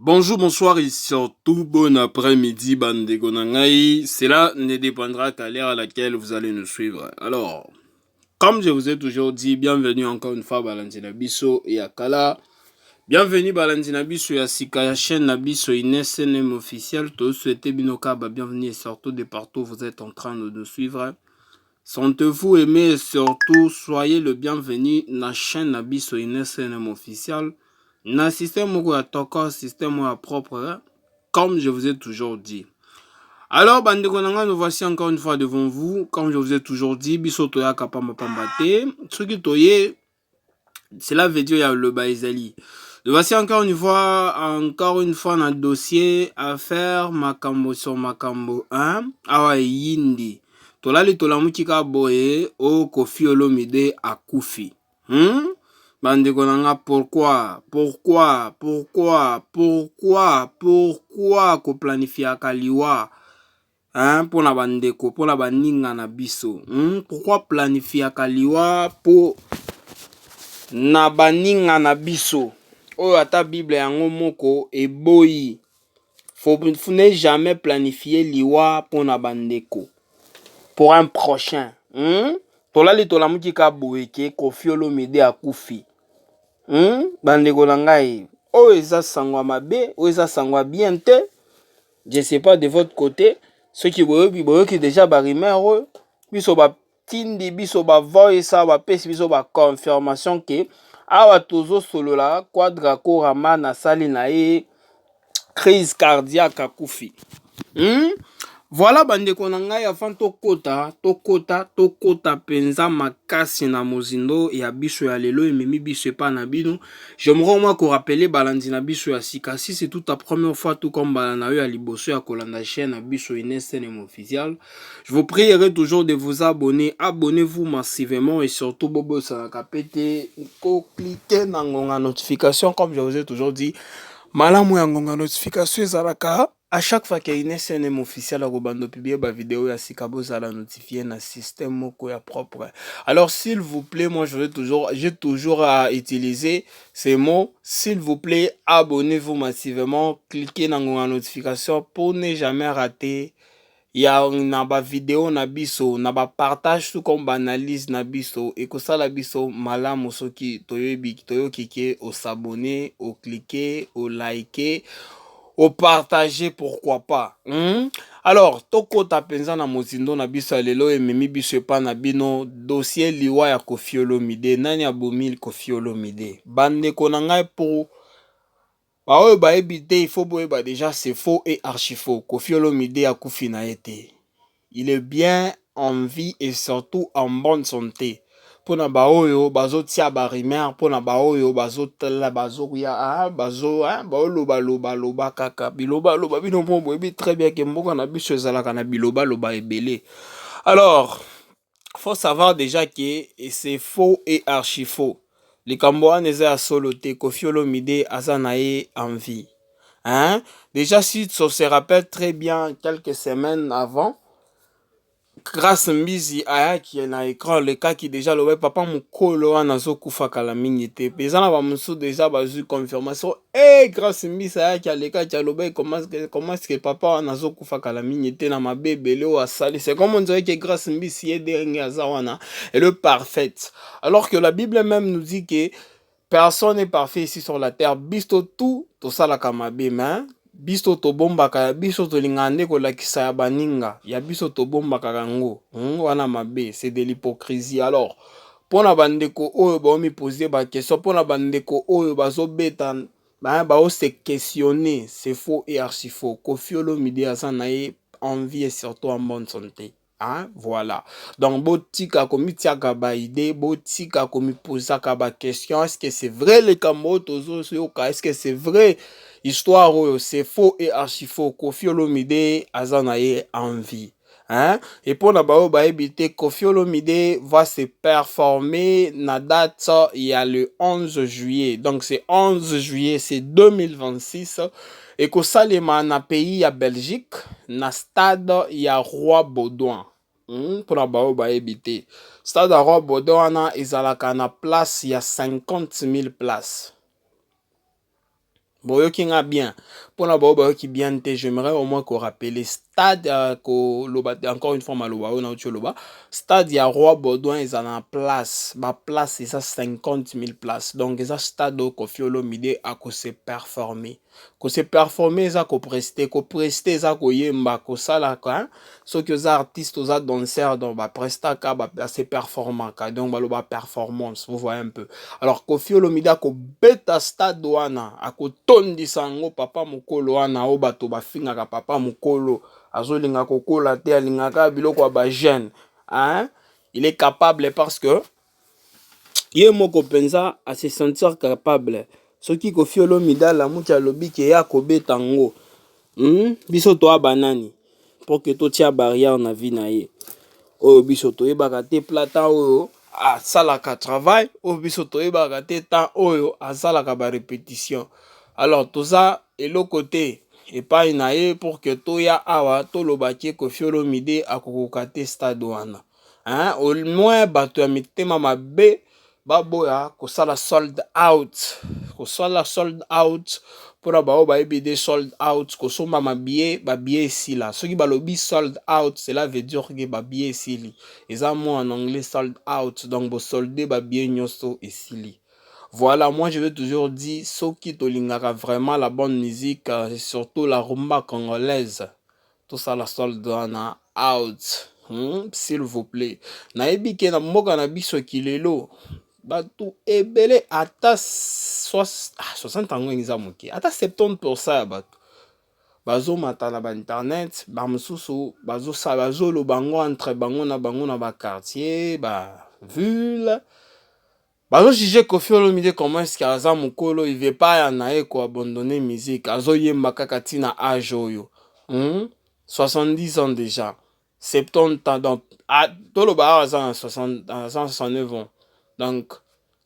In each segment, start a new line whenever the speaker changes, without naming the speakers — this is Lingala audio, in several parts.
Bonjour, bonsoir et surtout bon après-midi, Bandeko Nangai. Cela ne dépendra qu'à l'heure à laquelle vous allez nous suivre. Alors, comme je vous ai toujours dit, bienvenue encore une fois Balantina Bisso et Akala. Bienvenue Balantina Bisso et Asika, la chaîne Nabiso INSNM officiel. Tous souhaitez Binoka, bienvenue et surtout de partout vous êtes en train de nous suivre. Sentez-vous aimé et surtout soyez le bienvenu na chaîne Nabiso INSNM officiel. Na système ou à toko système ou à propre, comme je vous ai toujours dit. Alors, bandeko nanga, nous voici encore une fois devant vous. Comme je vous ai toujours dit, biso toya kapamba pambate. Ce qui toye, c'est la vidéo ya le baizali. Nous voici encore une fois dans le dossier affaire makambo sur makambo 1. Awa yindi. Tolali tolamukika boye o Koffi Olomide akufi. Bandeko nanga, pourquoi ko planifia kaliwa pour na bandeko, pour na baninga na biso. Pourquoi planifia kaliwa pour na baninga na biso? Oyo ata Bible yango moko eboyi. Faut ne jamais planifier liwa pour na bandeko, pour un prochain. Tolali tolamukika boye ke Koffi Olomide akufi. Bandeko nangai, oyo eza sangwa mabe, oyo eza sangwa bien te. Je sais pas de votre côté, ceux qui boyoki déjà ba rumeur, biso ba tindi, biso ba voice, ba pesi biso ba confirmation que awa tozo solola Quadraco Ramana sali na ye crise cardiaque akufi. Voilà bandeko nangai, avant tokota penza makasi na mozindo ya biso ya lelo ememi biso epa na bino. J'aimerais moi qu'on rappelle balandi na biso ya sika. Si c'est toute ta première fois tout comme balana yo ya liboso ya kolanda chaîne na biso INSNM officiel, je vous prierai toujours de vous abonner. Abonnez-vous massivement et surtout bobo sanaka pete ko cliquer na ngonga notification comme je vous ai toujours dit. Malamu ya ngonga notification ezalaka à chaque fois qu'il y a une SNM officielle à Robando publier ba vidéo ya Sikabo la notifier na système moko ya propre. Alors s'il vous plaît, moi j'ai toujours à utiliser ces mots. S'il vous plaît, abonnez-vous massivement, cliquez dans la notification pour ne jamais rater. Il y a na ba vidéo na biso, na ba partage tout comme analyse na biso et que ça la biso malamu soki toyo kike au s'abonner, au cliquer, au liker, au partager, pourquoi pas. Alors, toko tapenza na mozindo na biso lelo ememi biso pa na bino dossier liwa ya Koffi Olomide. Nani abomi Koffi Olomide? Bande konanga pour baoyo ba ebite, il faut boyeba déjà c'est faux et archi faux. Koffi Olomide akufi na ete. Il est bien en vie et surtout en bonne santé. Pona baoyo bazo tia ba rumeur, pona baoyo bazo tala bazo ya bazo loba kaka biloba loba bino pombo ebi très bien que mboka na biso ezalaka na biloba loba ebele. Alors, faut savoir déjà que c'est faux et archi faux. Les Kamboa neza ya solo te, Koffi Olomide azanae en vie. Déjà si on se rappelle très bien quelques semaines avant, grâce Mbizi aya qui est na écran le cas qui déjà le papa mukolo wana zo kufa kala mingi te peza na ba musu déjà bazu confirmation grâce Mbizi aya qui a le cas qui a le comment est-ce que papa wana zo kufa kala mingi te na mabebe le asali. C'est comme on dirait que grâce Mbizi est dernier wana est le parfait, alors que la Bible même nous dit que personne n'est parfait ici sur la terre. Bisto tout ça la kamabe mais biso to bombaka ya biso to lingande ko lakisa ya baninga ya biso to bombaka kango wana mabe, c'est de l'hypocrisie. Alors pona bandeko oyo ba mi poser ba question, pona bandeko oyo bazo beta ba se questionner, c'est faux et archi faux. Koffi Olomide azanae en vie et surtout en bonne santé. Voilà. Donc botika komi tiaka ba idée, botika komi posaka ba question, est-ce que c'est vrai les Kambo tozo yoka, est-ce que c'est vrai histoire, c'est faux et archi faux. Koffi Olomide azanae en vie. Et pour la bao ba ebité, Koffi Olomide va se performer na date il y a le 11 juillet. Donc c'est 11 juillet, c'est 2026. Et que ça les na pays à Belgique, na stade il y a Roi Baudouin. Pour la bao ba ebité. Stade à Roi Baudouin na ezalaka na place il y a 50 000 places. Boyoki nga bien. Pour la boyoki bien te, j'aimerais au moins qu'on rappelle stade encore une fois maloba on a autre loba. Stade ya Roi Baudouin ils en place. Ba place ça 50 000 places. Donc ça stade au Koffi Olomide a ko se performer. Ko se performer ça ko prester ça ko yemba ko sala ka. Ce que les artistes aux danseurs donc ba presta ka ba assez performant ka donc ba loba performance vous voyez un peu. Alors Koffi Olomide ko beta stade wana ako tondisa ngo papa mokolo wana o bato bafingaka papa mokolo azolinga kokola te alingaka biloko ya ba jeune hein il est capable parce que ye moko penza a se sentir capable soki Koffi Olomide la muti alobi ke ya kobeta ngo biso to abanani pour que totia barrière na vie na ye oyo biso toyebaka te plata oyo asalaka travail oyo biso toyebaka te temps oyo asalaka ba répétition. Alors toza eloko te epai na ye pour que toya awa tolobaki Koffi Olomide akokoka te stade wana hein au moins bato ya mitema mabe baboya kosala sold out mpona bao bayebi de sold out kosomba mabillet babillet esila soki balobi sold out cela veut dire que babillet esili eza mot en anglais sold out donc bosolde babillet nyonso esili. Voilà, moi je veux toujours dire soki tolingaka vraiment la bonne musique surtout la rumba congolaise tout ça la sold out s'il vous plaît nayebi ke na mboka na biso kilelo bato ebele ata 60 ans eza moke ata 70% ya bato bazomata na ba internet bamosusu bazoloba bango entre bango na ba quartier ba ville bazojuge Koffi Olomide comment est-ce qu'aza mokolo il veut pas ya na ye koabandonner musique azoyemba kaka ntina age oyo 70 ans déjà 70 ans donc toloba awa aza na 69 ans donc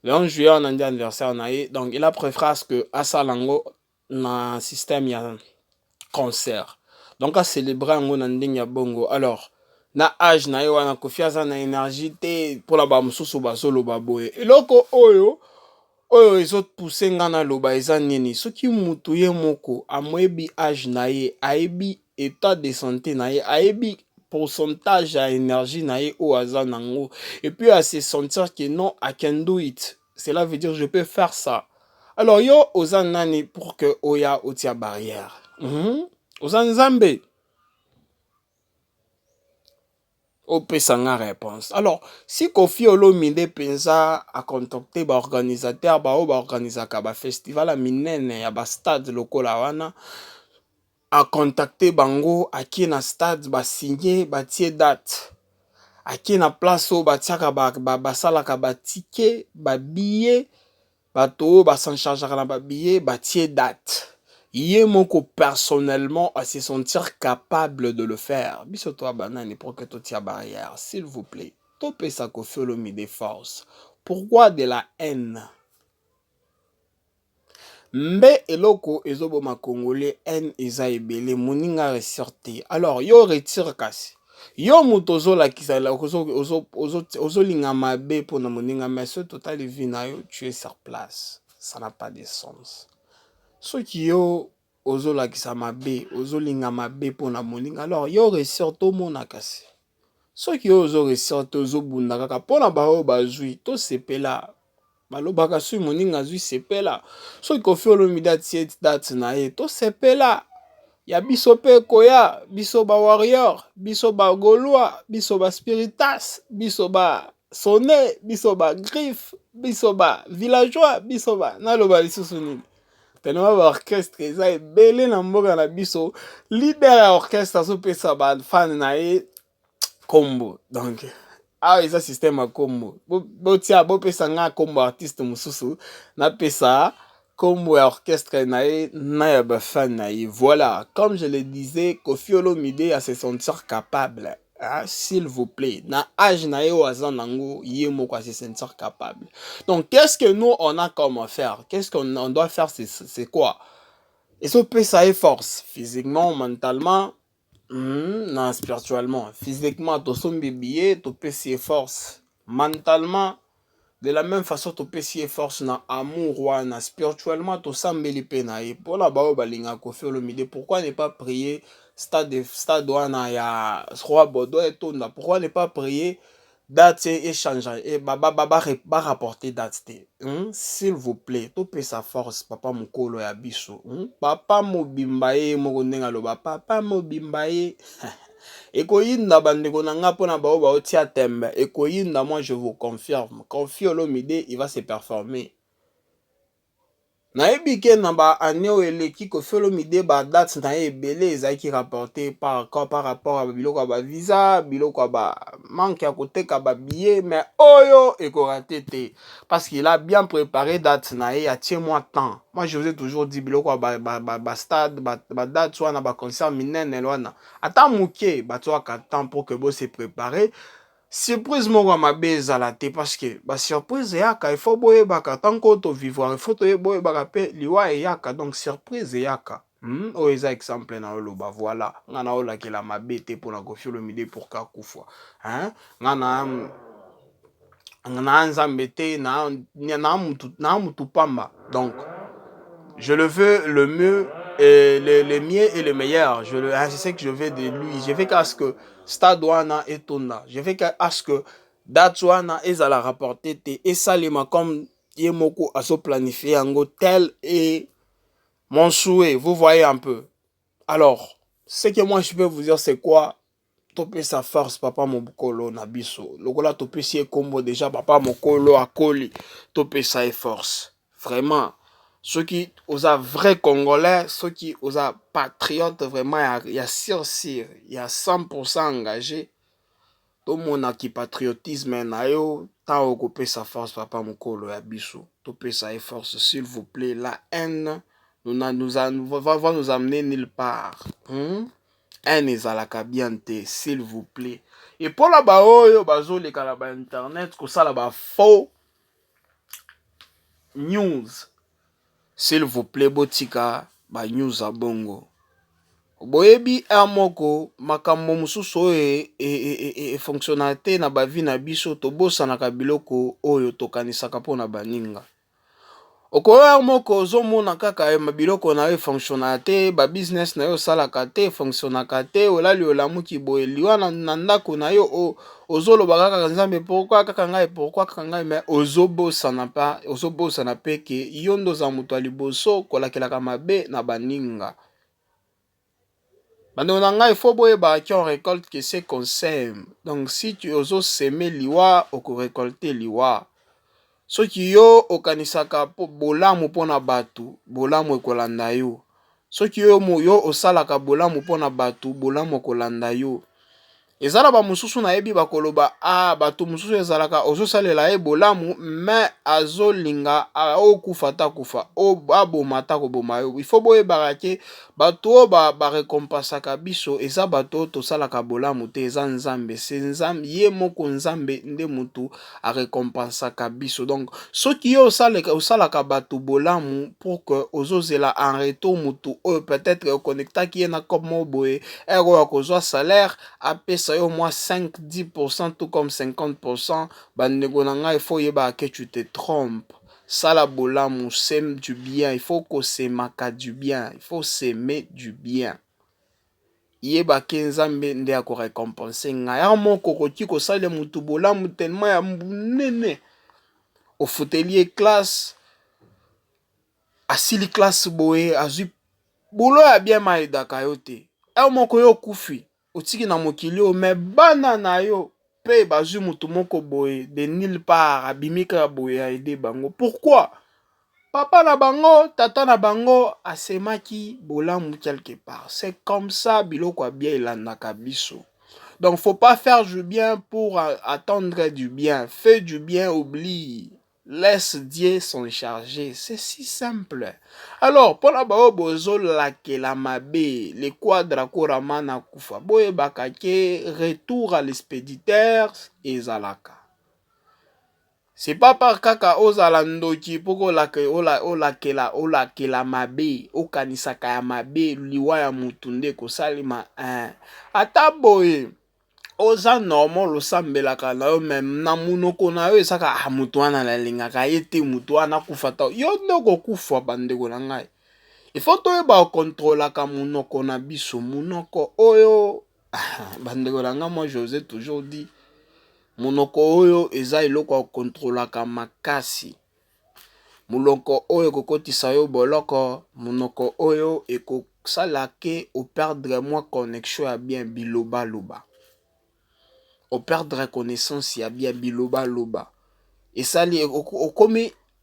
le 11 juillet on a dit anniversaire na ye donc il a préféré à ce que asalango na système ya concert donc a célébrer yango na ndenge ya bongo. Alors na âge na ye wana Koffi aza na énergie te mpona bamosusu bazoloba boye eloko oyo ezopousse nga na loba eza nini soki mutu ye moko amoyebi âge na ye ayebi état de santé na ye ayebi pourcentage ya énergie na ye oyo aza nango et puis à se sentir que non I can do it cela veut dire je peux faire ça. Alors yo oza nani pour que oya otia barrière oza nzambe opesa nga réponse. Alors si Koffi Olomide penza a contacté ba organisateur bao ba organisaka ba festival a minene ya ba stade lokola wana a contacté bango aki na stade ba signer ba tie date aki na place o batiaka basalaka ba ticket ba billet bato ba s'en chargera na ba billet ba tie date ye moko personnellement à se sentir capable de le faire biso to banani pour que totia barrière s'il vous plaît topesa Koffi Olomide force pourquoi de la haine mbe eloko ezoboma congolais haine eza ebele moninga ressorti. Alors yo retire kasi yo moto ozolakisa ozolinga mabe mpona moninga mais ce total vie na yo tu es sur place ça n'a pas de sens. Soki yo ozolakisa mabe ozolinga mabe mpona moninga alors yo ressorti tomona kasi soki yo ozoressorti ozobunda kaka mpona baoyo bazwi tosepela balobaka soki moninga azwi sepela soki Koffi Olomide atie date na ye tosepela ya biso mpe koya biso ba warrior biso ba gaulois biso ba spiritas biso ba sonne biso ba griffe biso ba villageois biso ba naloba lisusu nini tellement ba orchestre eza ebele na mboka na biso leader ya orchestre azopesa ba fan na ye kombo donc awa eza système ya kombo botia bopesa nga kombo artiste mosusu napesa kombo ya orchestre na ye na ya bafan na ye. Voilà, comme je le disais Koffi Olomide a se sentir capable s'il vous plaît na âge na ye oyo aza nango ye moko a se sentir capable. Donc qu'est-ce que nous on a comme à faire, qu'est-ce qu'on doit faire, c'est quoi ezopesa ye force physiquement mentalement non spirituellement. Physiquement tosombi billet topesi ye force mentalement De la même façon, tu peux si force na amour wana spirituellement to sambeli pe na ye. Pour la bao balinga ko faire le midi. Pourquoi ne pas prier stade wana ya roi Bodo et tonda. Pourquoi ne pas prier date échange et ba rapporter date s'il vous plaît. To pe sa force papa mukolo ya biso. Papa mobimba ye moko ndenga loba papa mobimba ye. Ekoyinda bandeko na nga pona bao bao tia tembe. Ekoyinda, moi je vous confirme. Confie Olomide, il va se performer. Nayebi ke na ba aneo eleki Koffi Olomide ba date na ye ebele ezaki rapporté par rapport à biloko ba visa, biloko ba manque à côté ka ba billet, mais oyo ekorate te parce qu'il a bien préparé date na ye, tiens-moi temps. Moi je vous ai toujours dit biloko ba stade ba date soit na ba concert minene wana. Ata muke ba toi ka temps pour que bo se préparer. Surprise moko mabe ezala te parce que ba surprise eyaka il faut boyebaka tant que vivre il faut boyebaka pe liwa eyaka donc surprise eyaka oyo eza exemple na oloba voilà nga na olakela mabe te mpona Koffi Olomide pour kakufa nga na nzambe te na mutu pamba donc je le veux le mieux et le mieux et le meilleur. Je sais que je veux de lui. Je veux qu'à ce que stade wana et tonda. Je veux qu'à ce que date wana et à la rapporter et salima comme yemoko a so planifié en tel et mon souhait. Vous voyez un peu. Alors, ce que moi je peux vous dire c'est quoi? Topé sa force papa mokolo na biso. Lokola topé si combo déjà papa mokolo akoli. Topé sa force. Vraiment. Ceux qui osent vrai Congolais, ceux qui osent patriotes, vraiment, il y a il y a 100% engagé. Tout le monde qui patriotisme, tant occupé sa force, papa mokolo ya biso. Topé sa force, s'il vous plaît. La haine va nous amener nulle part. Haine ezalaka bien te, s'il vous plaît. Et pour la baoyo, bazo le kalaba internet, ko ça là faux news. S'il vous plaît, botika ba news a bongo. Boyebi amoko makambo mususu e fonctionnalité na ba vie na biso to bosa na kabiloko oyo tokanisaka pona baninga. Okoya moko ozomona kaka mabiloko na yo fonctionnalité ba business na yo salaka te fonctionnaka te olali olamuki boye liwa na ndako na yo ozoloba kaka nzambe pourquoi kaka ngai mais ozobosa na peke yondo za mutu aliboso kolakelaka mabe na baninga. Bando na ngai faut boyeba ki on récolte que c'est qu'on sème. Donc si tu ozo semer liwa oko récolter liwa. Soki yo okanisaka po bolamu pona batu, bolamu ekolanda yo. Soki yo osalaka bolamu pona batu, bolamu ekolanda yo. Ezala ba mususu na yebi bakoloba batu mususu ezalaka ozosalela ye bolamu mais azolinga okufa ta kufa aboma ta koboma yo. Il faut boyebaka ke batu ba récompensaka biso eza batu tosalaka bolamu te eza nzambe c'est nzambe ye moko nzambe nde mutu a récompensaka biso. Donc soki yo osalaka batu bolamu pour que ozozela en retour mutu peut-être connectaki ye na comme boye ero ya kozwa salaire apesa au moins 5-10% tout comme 50%, il faut que tu te trompes. Ça la bolamu sème du bien, il faut que s'aimaka du bien, il faut s'aimer du bien. Yeba kenzambe nde ako récompenser nga ya moko koki ko sale mutu bolamu tellement ya munene. Au foutelier classe asili classe boye azu bolo ya bien maedaka yo te. Ya moko yo kufi otiki na mokili o me bana na yo pe bazwi mutu moko boye de nulle part abimika boye a aider bango. Pourquoi? Papa na bango, tata na bango asemaki bolamu quelque part. C'est comme ça biloko bien elandaka biso. Donc faut pas faire du bien pour attendre du bien. Fais du bien, oublie. Laisse Dieu s'en charger. C'est si simple. Alors, pour la bao bozo la mabe, les quadra koramana kufa. Boye bakake, retour à l'expéditeur et zalaka. C'est pas par kaka ozala ndoki poko olakela mabe, okanisaka ya mabe, liwa ya mutunde kosalima. Ata boye. oza normal osambelaka na yo même na munoko na yo esaka mutu wana nalingaka ye te mutu wana kufa ta yo nde okokufa bandeko na ngai. Il faut toyeba kontrolaka munoko na biso munoko oyo bandeko na ngai. Moi je vous ai toujours dit munoko oyo eza eloko kontrolaka makasi. Munoko oyo kokotisa yo boloko, munoko oyo ekosala ke o perdre moi connexion ya bien biloba loba. O perdre connaissance ya bien biloba loba. Et ça li comme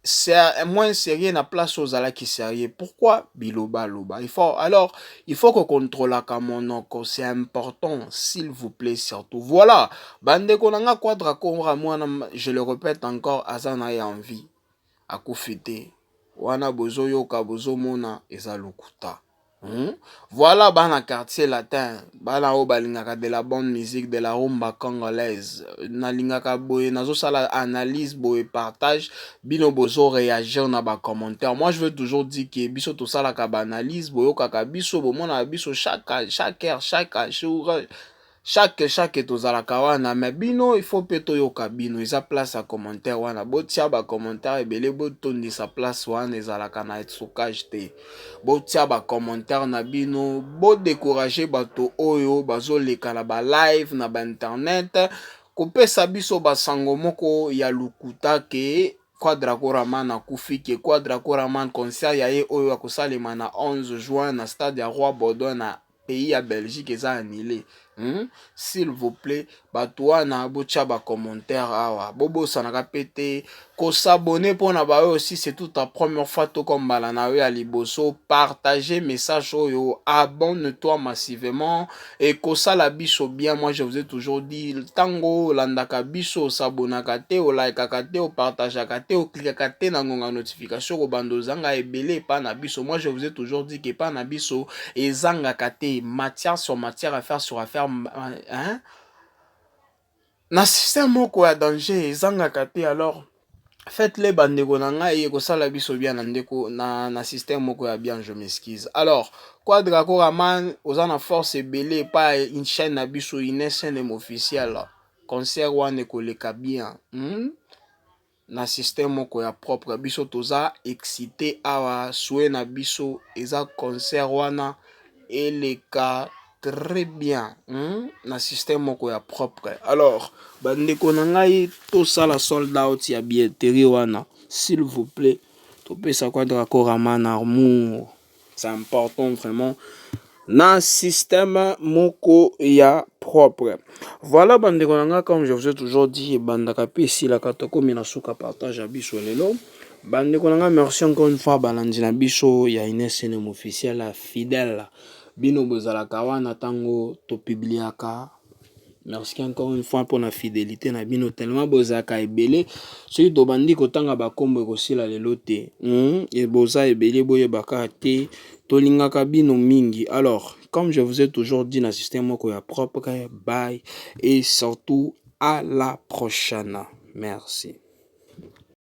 c'est moins sérieux na place aux ala qui sérieux. Pourquoi biloba loba? Il faut que contrôle la monoko, c'est important s'il vous plaît surtout. Voilà, bande konanga quadra kora moi je le répète encore azana ya envie à kufite. Wana bozo yoka bozo mona ezalukuta. Voilà, bana quartier latin, bana o balingaka de la bonne musique, de la rumba congolaise. Nalingaka boye, nazo sala analyse boye partage, bino bozo réagir na ba commentaire. Moi je veux toujours dire que biso to sala ka ba analyse boyo kaka biso bo mona biso chaque heure, chaque jour. Chaque tozalaka wana mais bino il faut peto yoka bino eza place à commentaire wana botia ba commentaire ebele botondi sa place wana ezalaka na stockage te botia ba commentaire na bino bo décourager bato oyo bazoleka na ba live na ba internet kopesa biso basango moko ya lukuta ke Quadra Koraman akufi ke Quadra Koraman concert ya ye oyo akosalema na 11 juin na stade ya Roi Baudouin na pays ya Belgique eza annulé. S'il vous plaît, batouana bocha ba commentaire awa bobo sanaka pété ko s'abonner pour na ba aussi c'est toute la première fois to comme balana ya liboso partager message oyo abonne-toi massivement et ko sala biso bien. Moi je vous ai toujours dit tango landaka biso s'abonnaka te o like te o partageaka te o cliquaka te na ngonga notification ko bando zanga ebele pa na biso. Moi je vous ai toujours dit que pa na biso ezangaka te matière sur matière affaire sur affaire. Hein? Na système moko ya danger ezangaka te alors faites-les bandeko na ngai ko sala biso bien na ndeko na système moko ya bien je m'excuse. Alors Quadra Koraman ozana force ebele pas une chaîne na biso une chaîne officielle concert wana koleka bien na système moko ya propre biso toza excité awa souhait na biso eza concert wana eleka très bien na système moko ya propre. Alors bandeko na ngai to sala sold out ya billetterie wana s'il vous plaît to pesa Quadra Koraman amour, c'est important vraiment na système moko ya propre. Voilà bandeko na ngai comme je vous ai toujours dit bandaka pe si la katoko mina suka partage à biso lelo. Bandeko na ngai merci encore une fois balandi na biso ya une chaîne officielle fidèle. Bino bozalaka wana tango to publiaka. Merci encore une fois pour la fidélité na bino tellement bozaka ebele soki to bandi kotanga bakombo ekosila lelo te et boza ebele boye baka te tolingaka bino mingi. Alors comme je vous ai toujours dit na système moko ya propre, bye et surtout à la prochaine. Merci.